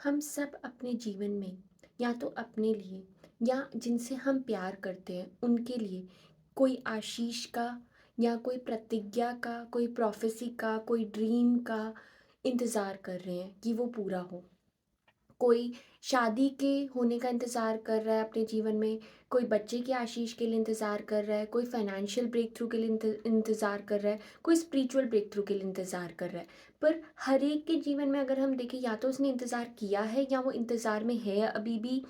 हम सब अपने जीवन में या तो अपने लिए या जिनसे हम प्यार करते हैं उनके लिए कोई आशीष का या कोई प्रतिज्ञा का, कोई प्रोफेसी का, कोई ड्रीम का इंतज़ार कर रहे हैं कि वो पूरा हो। कोई शादी के होने का इंतज़ार कर रहा है अपने जीवन में, कोई बच्चे के आशीष के लिए इंतज़ार कर रहा है, कोई फाइनेंशियल ब्रेक थ्रू के लिए इंतज़ार कर रहा है, कोई स्पिरिचुअल ब्रेक थ्रू के लिए इंतज़ार कर रहा है। पर हर एक के जीवन में अगर हम देखें, या तो उसने इंतज़ार किया है या वो इंतज़ार में है अभी भी।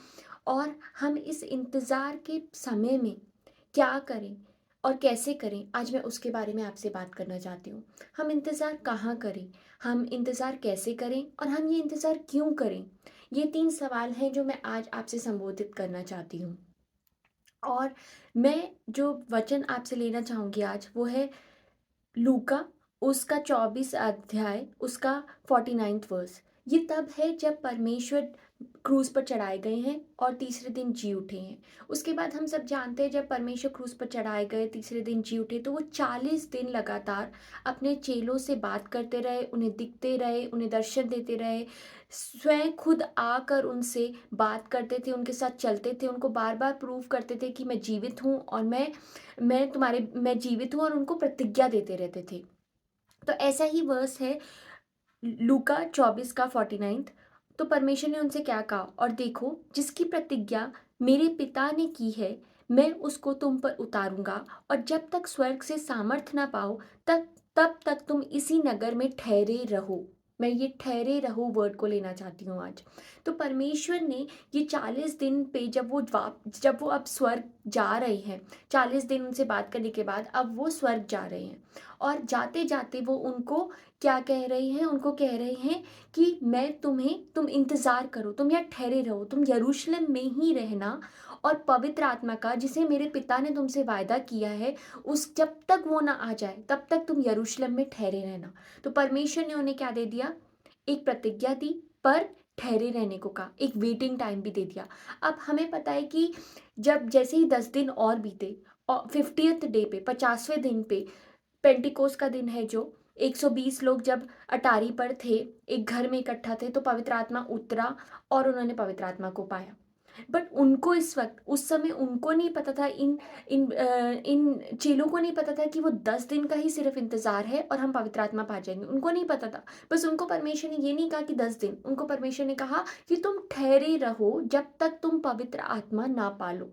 और हम इस इंतज़ार के समय में क्या करें और कैसे करें, आज मैं उसके बारे में आपसे बात करना चाहती हूँ। हम इंतज़ार कहाँ करें, हम इंतज़ार कैसे करें और हम ये इंतज़ार क्यों करें? ये 3 सवाल हैं जो मैं आज आपसे संबोधित करना चाहती हूँ। और मैं जो वचन आपसे लेना चाहूँगी आज वो है लूका, उसका 24 अध्याय, उसका 49th वर्स। ये तब है जब परमेश्वर क्रूस पर चढ़ाए गए हैं और तीसरे दिन जी उठे हैं। उसके बाद हम सब जानते हैं, जब परमेश्वर क्रूस पर चढ़ाए गए, तीसरे दिन जी उठे, तो वो 40 दिन लगातार अपने चेलों से बात करते रहे, उन्हें दिखते रहे, उन्हें दर्शन देते रहे, स्वयं खुद आकर उनसे बात करते थे, उनके साथ चलते थे, उनको बार बार प्रूव करते थे कि मैं जीवित हूँ और मैं जीवित हूँ, और उनको प्रतिज्ञा देते रहते थे। तो ऐसा ही वर्स है लूका 24 का 49। तो परमेश्वर ने उनसे क्या कहा, और देखो जिसकी प्रतिज्ञा मेरे पिता ने की है, मैं उसको तुम पर उतारूंगा, और जब तक स्वर्ग से सामर्थ्य ना पाओ तब तक तुम इसी नगर में ठहरे रहो। मैं ये ठहरे रहो वर्ड को लेना चाहती हूँ आज। तो परमेश्वर ने ये 40 दिन पे जब वो अब स्वर्ग जा रहे हैं, 40 दिन उनसे बात करने के बाद अब वो स्वर्ग जा रहे हैं, और जाते जाते वो उनको क्या कह रहे हैं, उनको कह रहे हैं कि तुम इंतज़ार करो, तुम यहाँ ठहरे रहो, तुम यरूशलेम में ही रहना, और पवित्र आत्मा का जिसे मेरे पिता ने तुमसे वायदा किया है, उस जब तक वो ना आ जाए तब तक तुम यरूशलेम में ठहरे रहना। तो परमेश्वर ने उन्हें क्या दे दिया, एक प्रतिज्ञा दी, पर ठहरे रहने को कहा, एक वेटिंग टाइम भी दे दिया। अब हमें पता है कि जब जैसे ही 10 दिन और बीते और 50th डे पे, 50वें दिन पे, पेंटिकोस का दिन है, जो 120 लोग जब अटारी पर थे, एक घर में इकट्ठा थे, तो पवित्र आत्मा उतरा और उन्होंने पवित्र आत्मा को पाया। बट उनको इस वक्त, उस समय उनको नहीं पता था, इन चेलों को नहीं पता था कि वो 10 दिन का ही सिर्फ इंतजार है और हम पवित्र आत्मा पा जाएंगे। उनको नहीं पता था। बस उनको परमेश्वर ने ये नहीं कहा कि 10 दिन, उनको परमेश्वर ने कहा कि तुम ठहरे रहो जब तक तुम पवित्र आत्मा ना पालो।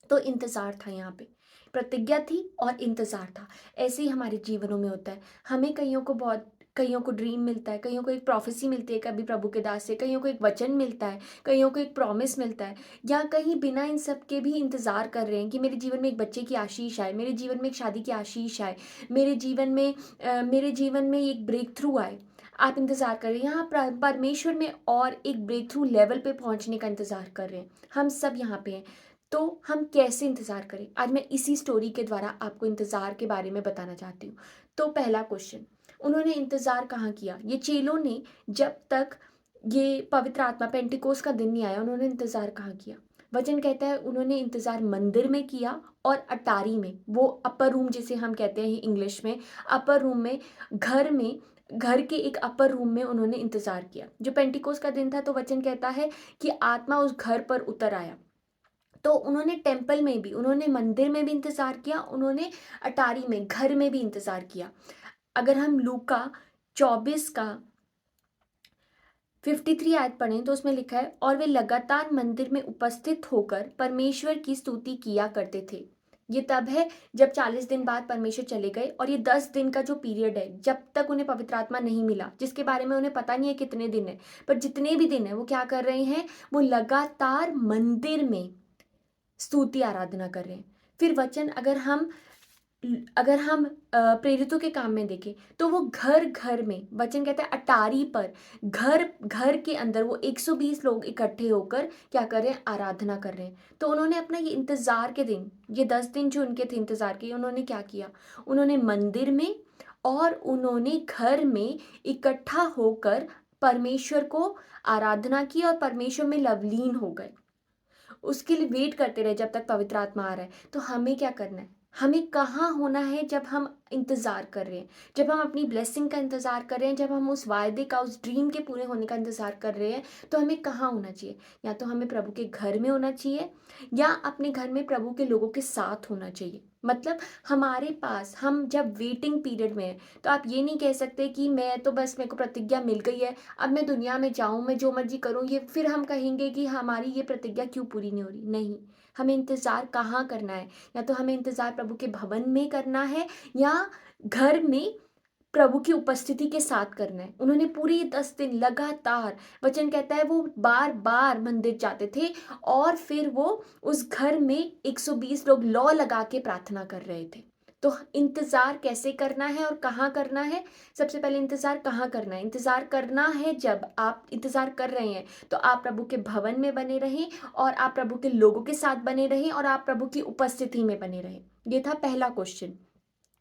तो इंतज़ार था यहाँ पे, प्रतिज्ञा थी और इंतज़ार था। ऐसे ही हमारे जीवनों में होता है। हमें कईयों को ड्रीम मिलता है, कईयों को एक प्रोफेसी मिलती है कभी प्रभु के दास से, कईयों को एक वचन मिलता है, कईयों को एक प्रॉमिस मिलता है, या कहीं बिना इन सब के भी इंतज़ार कर रहे हैं कि मेरे जीवन में एक बच्चे की आशीष आए, मेरे जीवन में एक शादी की आशीष आए, मेरे जीवन में एक ब्रेक थ्रू आए। आप इंतज़ार कर रहे हैं, यहाँ परमेश्वर में और एक ब्रेक थ्रू लेवल पे पहुँचने का इंतज़ार कर रहे हैं। हम सब यहाँ पे हैं। तो हम कैसे इंतज़ार करें, आज मैं इसी स्टोरी के द्वारा आपको इंतज़ार के बारे में बताना चाहती हूँ। तो पहला क्वेश्चन, उन्होंने इंतज़ार कहाँ किया? ये चेलों ने जब तक ये पवित्र आत्मा पेंटिकोस का दिन नहीं आया, उन्होंने इंतज़ार कहाँ किया? वचन कहता है उन्होंने इंतज़ार मंदिर में किया और अटारी में, वो अपर रूम जिसे हम कहते हैं इंग्लिश में, अपर रूम में, घर के एक अपर रूम में उन्होंने इंतज़ार किया। जो पेंटिकोस का दिन था, तो वचन कहता है कि आत्मा उस घर पर उतर आया। तो उन्होंने टेम्पल में भी, उन्होंने मंदिर में भी इंतज़ार किया, उन्होंने अटारी में, घर में भी इंतज़ार किया। अगर हम लूका 24 का 53 आयत पढ़ें तो उसमें लिखा है, और वे लगातार मंदिर में उपस्थित होकर परमेश्वर की स्तुति किया करते थे। ये तब है जब 40 दिन बाद परमेश्वर चले गए, और ये 10 दिन का जो पीरियड है जब तक उन्हें पवित्र आत्मा नहीं मिला, जिसके बारे में उन्हें पता नहीं है कितने दिन है, पर जितने भी दिन है वो क्या कर रहे हैं, वो लगातार मंदिर में स्तुति आराधना कर रहे हैं। फिर वचन अगर हम प्रेरितों के काम में देखें, तो वो घर घर में, वचन कहता है अटारी पर, घर घर के अंदर वो 120 लोग इकट्ठे होकर क्या कर रहे हैं, आराधना कर रहे हैं। तो उन्होंने अपना ये इंतजार के दिन, ये 10 दिन जो उनके थे इंतजार के, उन्होंने क्या किया, उन्होंने मंदिर में और उन्होंने घर में इकट्ठा होकर परमेश्वर को आराधना की और परमेश्वर में लवलीन हो गए। उसके लिए वेट करते रहे जब तक पवित्र आत्मा आ रहा है। तो हमें क्या करना है, हमें कहाँ होना है जब हम इंतज़ार कर रहे हैं, जब हम अपनी ब्लेसिंग का इंतज़ार कर रहे हैं, जब हम उस वायदे का, उस ड्रीम के पूरे होने का इंतज़ार कर रहे हैं, तो हमें कहाँ होना चाहिए? या तो हमें प्रभु के घर में होना चाहिए या अपने घर में प्रभु के लोगों के साथ होना चाहिए। मतलब हमारे पास, हम जब वेटिंग पीरियड में हैं, तो आप ये नहीं कह सकते कि मैं तो बस, मेरे को प्रतिज्ञा मिल गई है, अब मैं दुनिया में जाऊँ, मैं जो मर्ज़ी करूँ, ये फिर हम कहेंगे कि हमारी ये प्रतिज्ञा क्यों पूरी नहीं हो रही? नहीं, हमें इंतज़ार कहाँ करना है? या तो हमें इंतज़ार प्रभु के भवन में करना है या घर में प्रभु की उपस्थिति के साथ करना है। उन्होंने पूरी 10 दिन लगातार, वचन कहता है, वो बार-बार मंदिर जाते थे और फिर वो उस घर में 120 लोग लौ लगा के प्रार्थना कर रहे थे। तो इंतज़ार कैसे करना है और कहाँ करना है? सबसे पहले इंतज़ार कहाँ करना है? इंतज़ार करना है, जब आप इंतज़ार कर रहे हैं, तो आप प्रभु के भवन में बने रहें और आप प्रभु के लोगों के साथ बने रहें और आप प्रभु की उपस्थिति में बने रहें। ये था पहला क्वेश्चन,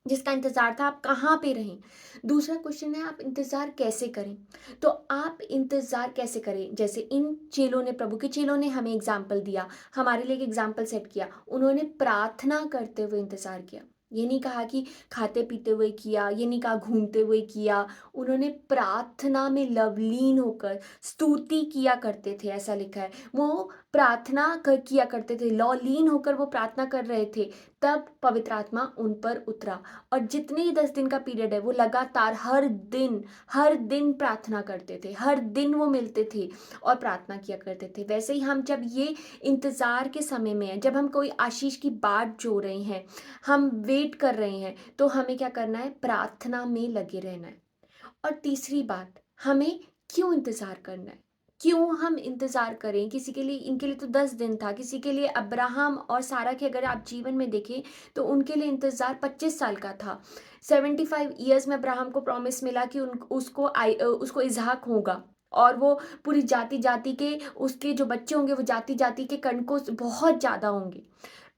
जिसका इंतज़ार था, आप कहाँ पे रहें? दूसरा क्वेश्चन है, आप इंतज़ार कैसे करें? तो आप इंतज़ार कैसे करें? जैसे इन चेलों ने, प्रभु के चेलों ने हमें एग्ज़ाम्पल दिया, हमारे लिए एक एग्ज़ाम्पल सेट किया। उन्होंने प्रार्थना करते हुए इंतज़ार किया। ये नहीं कहा कि खाते-पीते हुए किया, ये नहीं कहा घूमते हुए किया। उन्होंने प्रार्थना में लवलीन होकर स्तुति किया करते थे, ऐसा लिखा है। वो प्रार्थना क किया करते थे, लौलीन होकर वो प्रार्थना कर रहे थे। तब पवित्र आत्मा उन पर उतरा और जितने ही 10 दिन का पीरियड है, वो लगातार हर दिन प्रार्थना करते थे, हर दिन वो मिलते थे और प्रार्थना किया करते थे। वैसे ही हम जब ये इंतज़ार के समय में हैं, जब हम कोई आशीष की बाट जो रहे हैं, हम वेट कर रहे हैं, तो हमें क्या करना है? प्रार्थना में लगे रहना है। और तीसरी बात, हमें क्यों इंतज़ार करना है? क्यों हम इंतज़ार करें? किसी के लिए, इनके लिए तो 10 दिन था, किसी के लिए, अब्राहम और सारा के अगर आप जीवन में देखें, तो उनके लिए इंतज़ार 25 साल का था। 75 ईयर्स में अब्राहम को प्रॉमिस मिला कि उसको इसहाक होगा और वो पूरी जाति-जाति के, उसके जो बच्चे होंगे वो जाति-जाति के कण को बहुत ज़्यादा होंगे।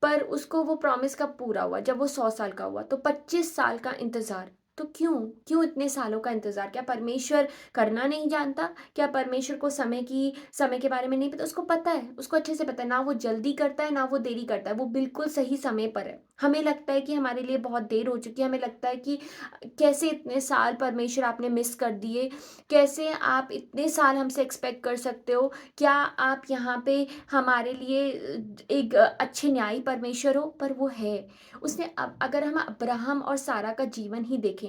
पर उसको वो प्रॉमिस कब पूरा हुआ? जब वो 100 साल का हुआ। तो 25 साल का इंतज़ार। तो क्यों? क्यों इतने सालों का इंतज़ार? क्या परमेश्वर करना नहीं जानता? क्या परमेश्वर को समय के बारे में नहीं पता? उसको पता है, उसको अच्छे से पता है। ना वो जल्दी करता है, ना वो देरी करता है। वो बिल्कुल सही समय पर है। हमें लगता है कि हमारे लिए बहुत देर हो चुकी है, हमें लगता है कि कैसे इतने साल परमेश्वर आपने मिस कर दिए? कैसे आप इतने साल हमसे एक्सपेक्ट कर सकते हो? क्या आप यहाँ पे हमारे लिए एक अच्छे न्यायी परमेश्वर हो? पर वो है। उसने, अब अगर हम अब्राहम और सारा का जीवन ही देखें,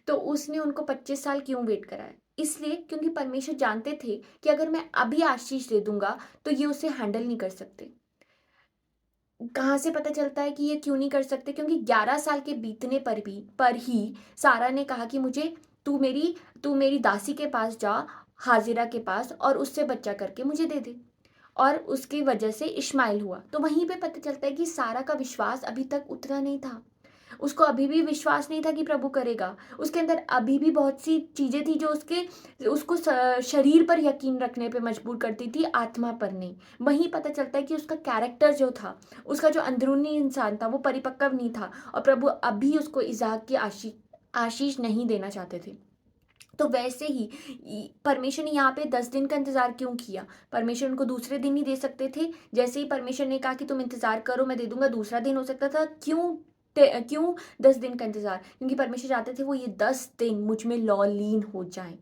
तो उसने उनको 25 साल क्यों वेट कराया? इसलिए क्योंकि परमेश्वर जानते थे कि अगर मैं अभी आशीष दे दूँगा, तो ये उसे हैंडल नहीं कर सकते। कहाँ से पता चलता है कि ये क्यों नहीं कर सकते? क्योंकि 11 साल के बीतने पर ही सारा ने कहा कि मुझे, तू मेरी दासी के पास जा, हाजिरा के पास, और उससे बच्चा करके मुझे दे दे। और उसकी वजह से इश्माएल हुआ। तो वहीं पे पता चलता है कि सारा का विश्वास अभी तक उतना नहीं था। उसको अभी भी विश्वास नहीं था कि प्रभु करेगा। उसके अंदर अभी भी बहुत सी चीज़ें थी जो उसको शरीर पर यकीन रखने पे मजबूर करती थी, आत्मा पर नहीं। वहीं पता चलता है कि उसका कैरेक्टर जो था, उसका जो अंदरूनी इंसान था, वो परिपक्व नहीं था और प्रभु अभी उसको इसहाक की आशीष नहीं देना चाहते थे। तो वैसे ही परमेश्वर ने यहाँ पे 10 दिन का इंतज़ार क्यों किया? परमेश्वर उनको दूसरे दिन ही दे सकते थे। जैसे ही परमेश्वर ने कहा कि तुम इंतज़ार करो, मैं दे दूँगा, दूसरा दिन हो सकता था। क्यों 10 दिन का इंतज़ार? क्योंकि परमेश्वर चाहते थे वो ये 10 दिन मुझ में लौलीन हो जाएँ।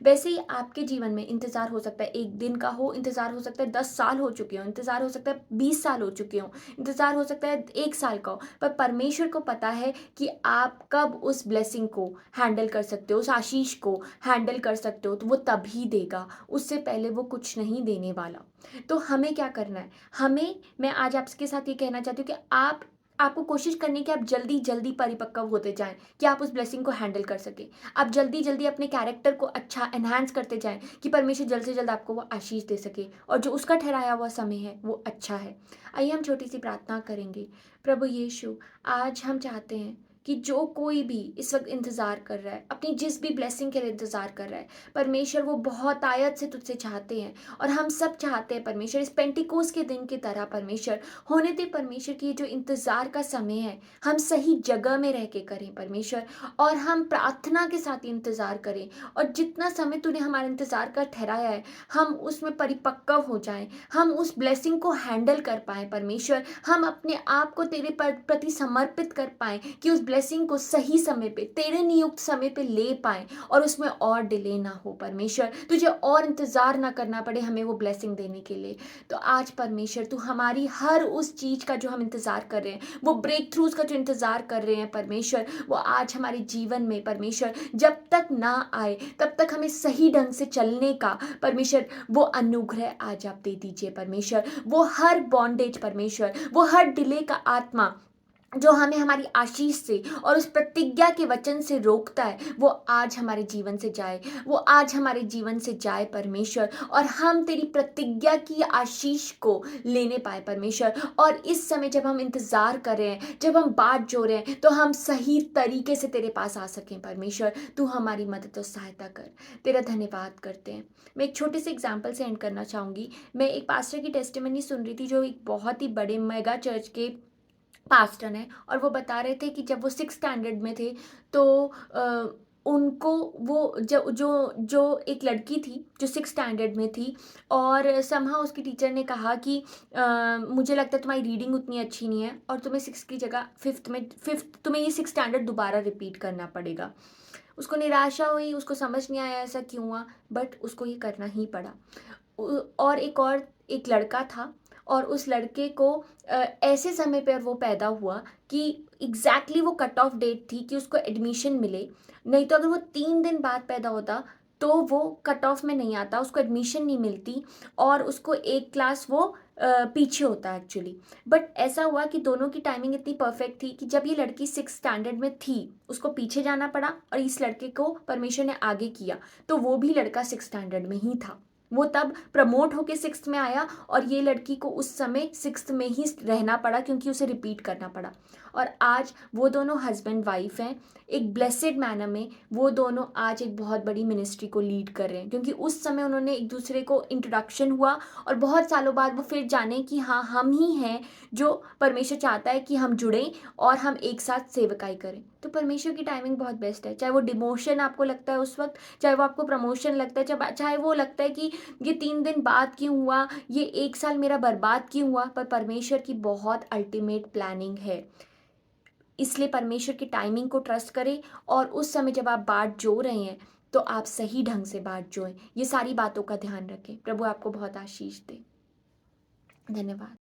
वैसे ही आपके जीवन में इंतज़ार हो सकता है 1 दिन का हो, इंतज़ार हो सकता है 10 साल हो चुके हों, इंतज़ार हो सकता है 20 साल हो चुके हों, इंतज़ार हो सकता है 1 साल का हो। पर परमेश्वर को पता है कि आप कब उस ब्लेसिंग को हैंडल कर सकते हो, उस आशीष को हैंडल कर सकते हो, तो वो तभी देगा, उससे पहले वो कुछ नहीं देने वाला। तो हमें क्या करना है? मैं आज आपके साथ ये कहना चाहती हूँ कि आपको कोशिश करनी है कि आप जल्दी-जल्दी परिपक्व होते जाएँ, कि आप उस ब्लेसिंग को हैंडल कर सकें। आप जल्दी-जल्दी अपने कैरेक्टर को अच्छा एनहांस करते जाएँ कि परमेश्वर जल्द से जल्द आपको वो आशीष दे सके और जो उसका ठहराया हुआ समय है, वो अच्छा है। आइए हम छोटी-सी प्रार्थना करेंगे। प्रभु यीशु, आज हम चाहते हैं कि जो कोई भी इस वक्त इंतज़ार कर रहा है, अपनी जिस भी ब्लेसिंग के लिए इंतज़ार कर रहा है, परमेश्वर वो बहुत आयत से तुझसे चाहते हैं। और हम सब चाहते हैं परमेश्वर, इस पेंटिकोस के दिन की तरह परमेश्वर होने दे परमेश्वर की जो इंतज़ार का समय है, हम सही जगह में रह के करें परमेश्वर, और हम प्रार्थना के साथ इंतज़ार करें। और जितना समय तूने हमारा इंतज़ार का ठहराया है, हम उसमें परिपक्व हो जाएं, हम उस ब्लेसिंग को हैंडल कर पाएँ परमेश्वर, हम अपने आप को तेरे प्रति समर्पित कर पाएँ कि उस ब्लेसिंग को सही समय पे, तेरे नियुक्त समय पे ले पाएँ, और उसमें और डिले ना हो परमेश्वर, तुझे और इंतज़ार ना करना पड़े हमें वो ब्लेसिंग देने के लिए। तो आज परमेश्वर तू हमारी हर उस चीज़ का जो हम इंतज़ार कर रहे हैं, वो ब्रेक थ्रूज का जो इंतज़ार कर रहे हैं परमेश्वर, वो आज हमारे जीवन में परमेश्वर जब तक ना आए तब तक हमें सही ढंग से चलने का परमेश्वर वो अनुग्रह आज आप दे दीजिए परमेश्वर। वो हर बॉन्डेज परमेश्वर, वो हर डिले का आत्मा जो हमें हमारी आशीष से और उस प्रतिज्ञा के वचन से रोकता है, वो आज हमारे जीवन से जाए, वो आज हमारे जीवन से जाए परमेश्वर, और हम तेरी प्रतिज्ञा की आशीष को लेने पाए परमेश्वर। और इस समय जब हम इंतज़ार कर रहे हैं, जब हम बात जो रहे हैं, तो हम सही तरीके से तेरे पास आ सकें परमेश्वर। तू हमारी मदद और सहायता कर। तेरा धन्यवाद करते हैं। मैं एक छोटे से एग्जाम्पल से एंड करना चाहूँगी। मैं एक पास्टर की टेस्टिमनी सुन रही थी, जो एक बहुत ही बड़े मेगा चर्च के पास्टर हैं, और वो बता रहे थे कि जब वो 6th स्टैंडर्ड में थे, तो उनको वो जो जो जो एक लड़की थी जो 6th स्टैंडर्ड में थी, और समहाउ उसकी टीचर ने कहा कि मुझे लगता है तुम्हारी रीडिंग उतनी अच्छी नहीं है, और तुम्हें 6 की जगह 5th तुम्हें ये 6th स्टैंडर्ड दोबारा रिपीट करना पड़ेगा। उसको निराशा हुई, उसको समझ नहीं आया ऐसा क्यों हुआ, बट उसको ये करना ही पड़ा। और एक लड़का था, और उस लड़के को ऐसे समय पर वो पैदा हुआ कि एग्जैक्टली वो कट ऑफ डेट थी कि उसको एडमिशन मिले। नहीं तो अगर वो 3 दिन बाद पैदा होता तो वो कट ऑफ में नहीं आता, उसको एडमिशन नहीं मिलती, और उसको एक क्लास वो पीछे होता एक्चुअली। बट ऐसा हुआ कि दोनों की टाइमिंग इतनी परफेक्ट थी कि जब ये लड़की 6th स्टैंडर्ड में थी, उसको पीछे जाना पड़ा, और इस लड़के को परमेश्वर ने आगे किया, तो वो भी लड़का 6th स्टैंडर्ड में ही था। वो तब प्रमोट होके 6th में आया, और ये लड़की को उस समय 6th में ही रहना पड़ा क्योंकि उसे रिपीट करना पड़ा। और आज वो दोनों हस्बैंड वाइफ हैं, एक ब्लेसेड मैनर में वो दोनों आज एक बहुत बड़ी मिनिस्ट्री को लीड कर रहे हैं, क्योंकि उस समय उन्होंने एक दूसरे को इंट्रोडक्शन हुआ, और बहुत सालों बाद वो फिर जाने कि हाँ हम ही हैं जो परमेश्वर चाहता है कि हम जुड़ें और हम एक साथ सेवकाई करें। तो परमेश्वर की टाइमिंग बहुत बेस्ट है, चाहे वो डिमोशन आपको लगता है उस वक्त, चाहे वो आपको प्रमोशन लगता है, चाहे वो लगता है कि ये 3 दिन बाद क्यों हुआ, ये 1 साल मेरा बर्बाद क्यों हुआ, पर परमेश्वर की बहुत अल्टीमेट प्लानिंग है। इसलिए परमेश्वर की टाइमिंग को ट्रस्ट करें, और उस समय जब आप बाट जो रहे हैं, तो आप सही ढंग से बाट जोएं। ये सारी बातों का ध्यान रखें। प्रभु आपको बहुत आशीष दे। धन्यवाद।